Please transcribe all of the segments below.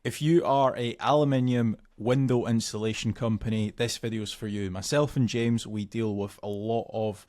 If you are a aluminium window installation company, this video is for you. Myself and James, we deal with a lot of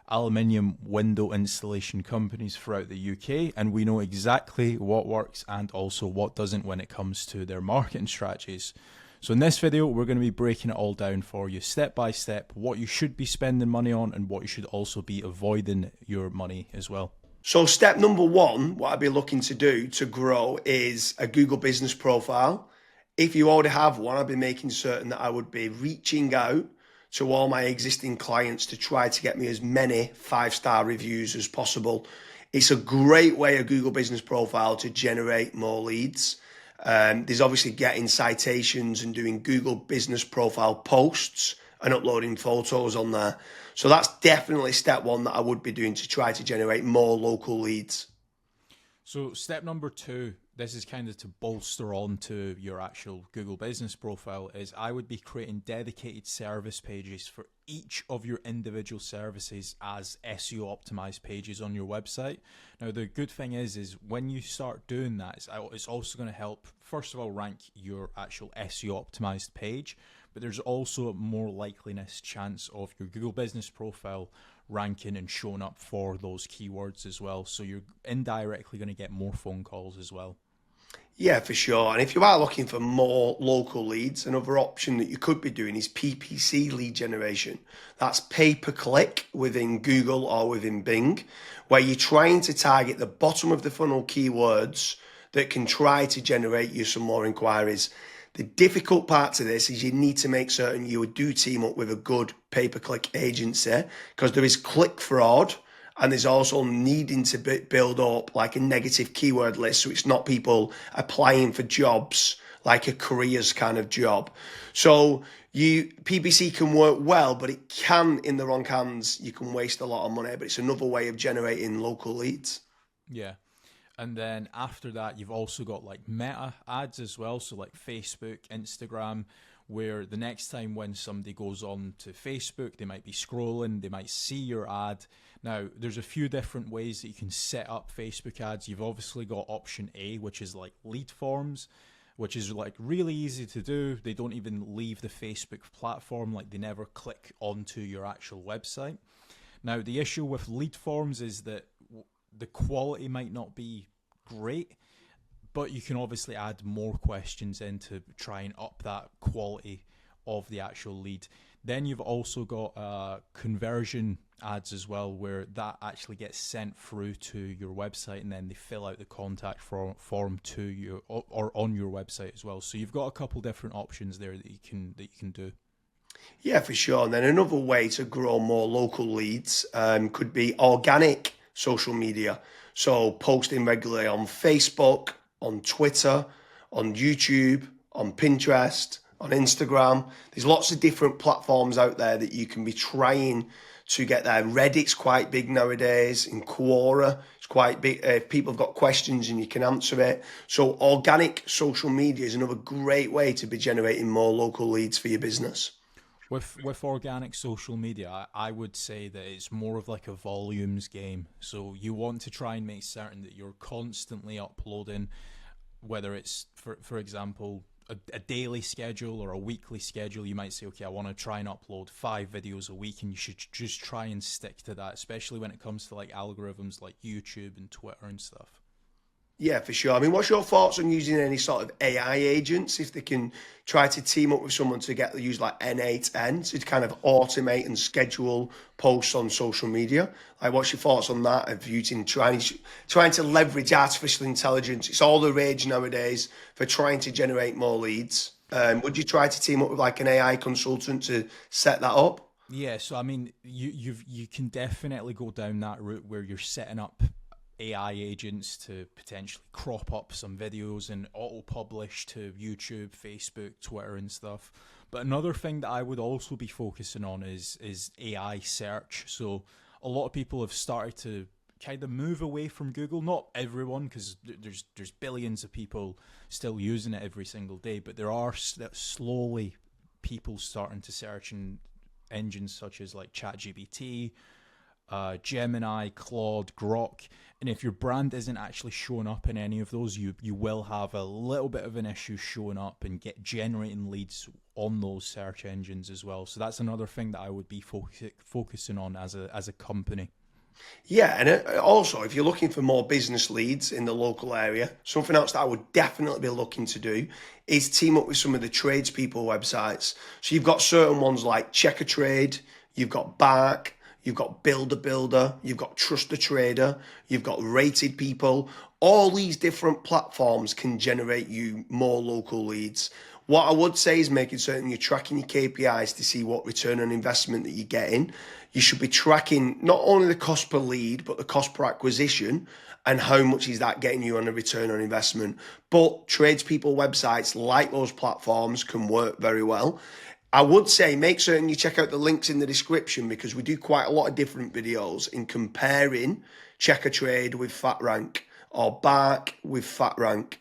aluminium window installation companies throughout the UK, and we know exactly what works and also what doesn't when it comes to their marketing strategies. So in this video, we're going to be breaking it all down for you step by step, what you should be spending money on and what you should also be avoiding your money as well. So step number one, what I'd be looking to do to grow is a Google business profile. If you already have one, I'd be making certain that I would be reaching out to all my existing clients to try to get me as many 5-star reviews as possible. It's a great way, a Google business profile, to generate more leads. There's obviously getting citations and doing Google business profile posts and uploading photos on there. So that's definitely step one that I would be doing to try to generate more local leads. So step number two, this is kind of to bolster on to your actual Google business profile, is I would be creating dedicated service pages for each of your individual services as SEO optimized pages on your website. Now, the good thing is when you start doing that, it's also going to help, first of all, rank your actual SEO optimized page, but there's also a more likeliness chance of your Google business profile ranking and showing up for those keywords as well. So you're indirectly going to get more phone calls as well. Yeah, for sure. And if you are looking for more local leads, another option that you could be doing is PPC lead generation. That's pay per click within Google or within Bing, where you're trying to target the bottom of the funnel keywords that can try to generate you some more inquiries. The difficult part to this is you need to make certain you do team up with a good pay-per-click agency, because there is click fraud and there's also needing to build up like a negative keyword list, so it's not people applying for jobs like a careers kind of job. So PPC can work well, but it can, in the wrong hands, you can waste a lot of money, but it's another way of generating local leads. Yeah. And then after that, you've also got like meta ads as well. So like Facebook, Instagram, where the next time when somebody goes on to Facebook, they might be scrolling, they might see your ad. Now, there's a few different ways that you can set up Facebook ads. You've obviously got option A, which is like lead forms, which is like really easy to do. They don't even leave the Facebook platform, like they never click onto your actual website. Now, the issue with lead forms is that the quality might not be great, but you can obviously add more questions in to try and up that quality of the actual lead. Then you've also got conversion ads as well, where that actually gets sent through to your website and then they fill out the contact form to you or on your website as well. So you've got a couple different options there that you can do. Yeah, for sure. And then another way to grow more local leads could be organic social media. So posting regularly on Facebook, on Twitter, on YouTube, on Pinterest, on Instagram. There's lots of different platforms out there that you can be trying to get there. Reddit's quite big nowadays. In Quora, it's quite big. If people have got questions and you can answer it. So organic social media is another great way to be generating more local leads for your business. With organic social media, I would say that it's more of like a volumes game. So you want to try and make certain that you're constantly uploading, whether it's, for example, a daily schedule or a weekly schedule. You might say, okay, I want to try and upload 5 videos a week, and you should just try and stick to that, especially when it comes to like algorithms like YouTube and Twitter and stuff. Yeah, for sure. I mean, what's your thoughts on using any sort of AI agents, if they can try to team up with someone to use like N8N to kind of automate and schedule posts on social media? Like, what's your thoughts on that? Of using trying to leverage artificial intelligence? It's all the rage nowadays for trying to generate more leads. Would you try to team up with like an AI consultant to set that up? Yeah, so I mean, you can definitely go down that route where you're setting up AI agents to potentially crop up some videos and auto-publish to YouTube, Facebook, Twitter and stuff. But another thing that I would also be focusing on is AI search. So a lot of people have started to kind of move away from Google. Not everyone, because there's billions of people still using it every single day, but there are slowly people starting to search in engines such as like ChatGPT, Gemini, Claude, Grok. And if your brand isn't actually showing up in any of those, you will have a little bit of an issue showing up and get generating leads on those search engines as well. So that's another thing that I would be focusing on as a company. Yeah, and also if you're looking for more business leads in the local area, something else that I would definitely be looking to do is team up with some of the tradespeople websites. So you've got certain ones like Checker Trade, you've got Bark, you've got Builder, you've got Trust a Trader, you've got Rated People. All these different platforms can generate you more local leads. What I would say is making certain you're tracking your KPIs to see what return on investment that you're getting. You should be tracking not only the cost per lead, but the cost per acquisition and how much is that getting you on a return on investment. But tradespeople websites like those platforms can work very well. I would say make certain you check out the links in the description because we do quite a lot of different videos in comparing Checker Trade with FatRank or Bark with FatRank,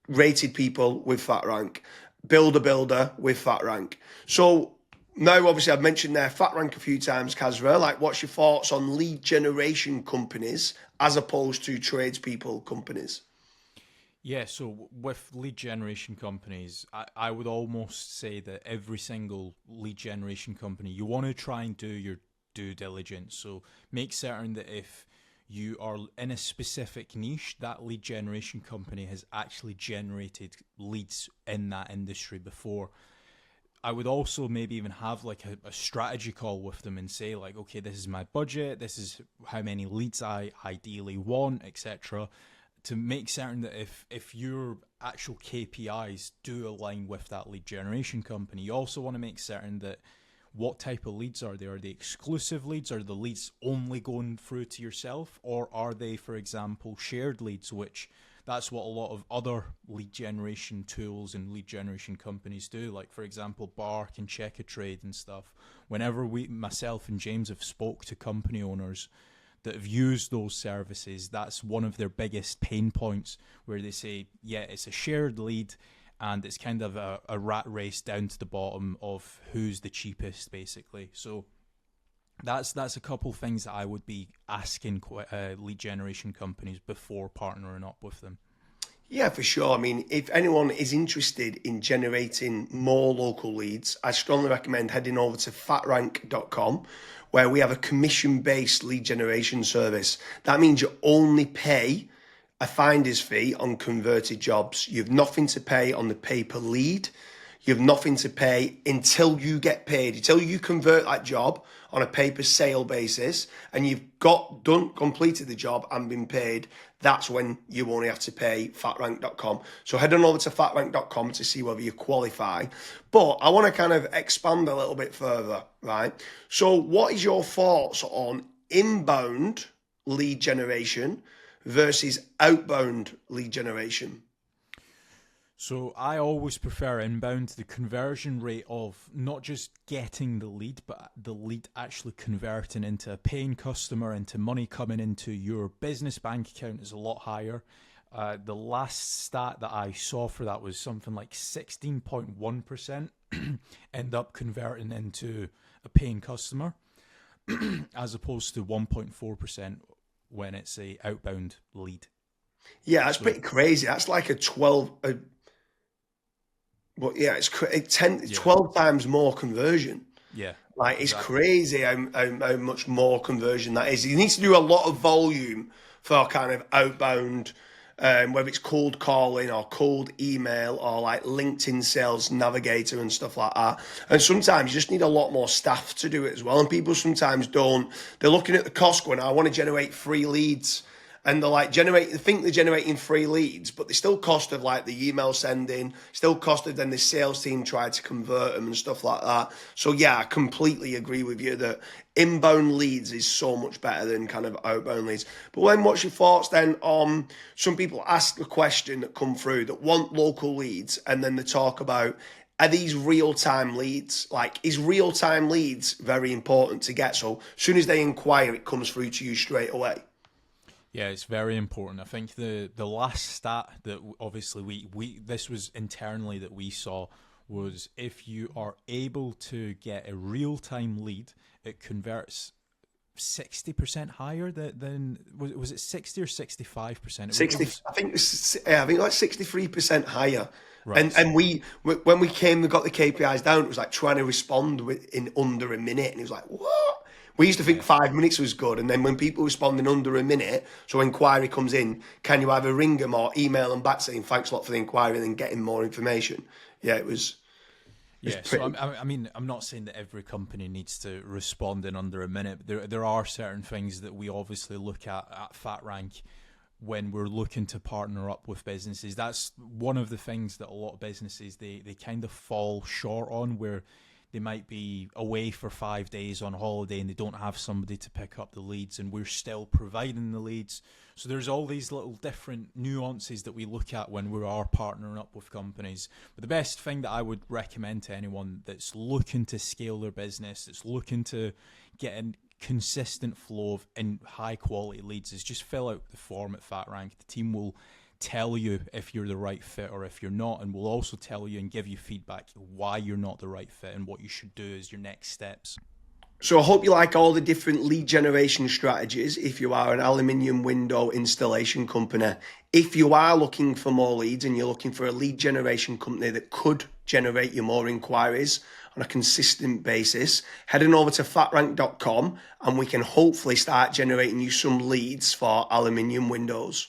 Rated People with FatRank, Builder with FatRank. So now, obviously, I've mentioned there FatRank a few times, Kasra. Like, what's your thoughts on lead generation companies as opposed to tradespeople companies? Yeah, so with lead generation companies, I would almost say that every single lead generation company, you want to try and do your due diligence. So make certain that if you are in a specific niche, that lead generation company has actually generated leads in that industry before. I would also maybe even have like a strategy call with them and say like, okay, this is my budget, this is how many leads I ideally want, etc. To make certain that if your actual KPIs do align with that lead generation company, you also want to make certain that what type of leads are they? Are they exclusive leads? Are the leads only going through to yourself? Or are they, for example, shared leads, which that's what a lot of other lead generation tools and lead generation companies do. Like, for example, Bark and Check a Trade and stuff. Whenever myself and James have spoke to company owners that have used those services, that's one of their biggest pain points where they say, yeah, it's a shared lead and it's kind of a rat race down to the bottom of who's the cheapest, basically. So that's a couple things that I would be asking lead generation companies before partnering up with them. Yeah, for sure. I mean, if anyone is interested in generating more local leads, I strongly recommend heading over to fatrank.com, where we have a commission-based lead generation service. That means you only pay a finder's fee on converted jobs. You have nothing to pay on the pay per lead. You have nothing to pay until you get paid, until you convert that job on a pay per sale basis and you've completed the job and been paid. That's when you only have to pay fatrank.com. So head on over to fatrank.com to see whether you qualify. But I want to kind of expand a little bit further, right? So what is your thoughts on inbound lead generation versus outbound lead generation? So I always prefer inbound. The conversion rate of not just getting the lead, but the lead actually converting into a paying customer, into money coming into your business bank account is a lot higher. The last stat that I saw for that was something like 16.1% end up converting into a paying customer as opposed to 1.4% when it's a outbound lead. Yeah, that's pretty crazy. That's like a 12, but yeah, it's 12 times more conversion. Yeah, Like, it's exactly. crazy how much more conversion that is. You need to do a lot of volume for kind of outbound, whether it's cold calling or cold email or like LinkedIn Sales Navigator and stuff like that. And sometimes you just need a lot more staff to do it as well. And people sometimes don't. They're looking at the cost going, I want to generate free leads. And they're like they think they're generating free leads, but they still cost of like the email sending, still cost of then the sales team try to convert them and stuff like that. So yeah, I completely agree with you that inbound leads is so much better than kind of outbound leads. But then what's your thoughts then on some people ask the question that come through that want local leads and then they talk about, are these real-time leads? Like, is real-time leads very important to get? So as soon as they inquire, it comes through to you straight away. Yeah, it's very important. I think the last stat that obviously we this was internally that we saw was if you are able to get a real time lead, it converts 60% higher than was it 60 or 65%? 60, I think like 63% higher. Right. And when we got the KPIs down, it was like trying to respond in under a minute, and it was like, what? We used to think Yeah. 5 minutes was good, and then when people respond in under a minute, so inquiry comes in, can you either ring them or email them back saying thanks a lot for the inquiry and then getting more information? Yeah, it was. Yeah, so I mean, I'm not saying that every company needs to respond in under a minute. There are certain things that we obviously look at FatRank when we're looking to partner up with businesses. That's one of the things that a lot of businesses they kind of fall short on, where they might be away for 5 days on holiday and they don't have somebody to pick up the leads, and we're still providing the leads. So there's all these little different nuances that we look at when we are partnering up with companies. But the best thing that I would recommend to anyone that's looking to scale their business, that's looking to get a consistent flow of high quality leads, is just fill out the form at FatRank. The team will tell you if you're the right fit or if you're not, and we'll also tell you and give you feedback why you're not the right fit and what you should do as your next steps. So I hope you like all the different lead generation strategies if you are an aluminium window installation company. If you are looking for more leads and you're looking for a lead generation company that could generate you more inquiries on a consistent basis, head on over to fatrank.com and we can hopefully start generating you some leads for aluminium windows.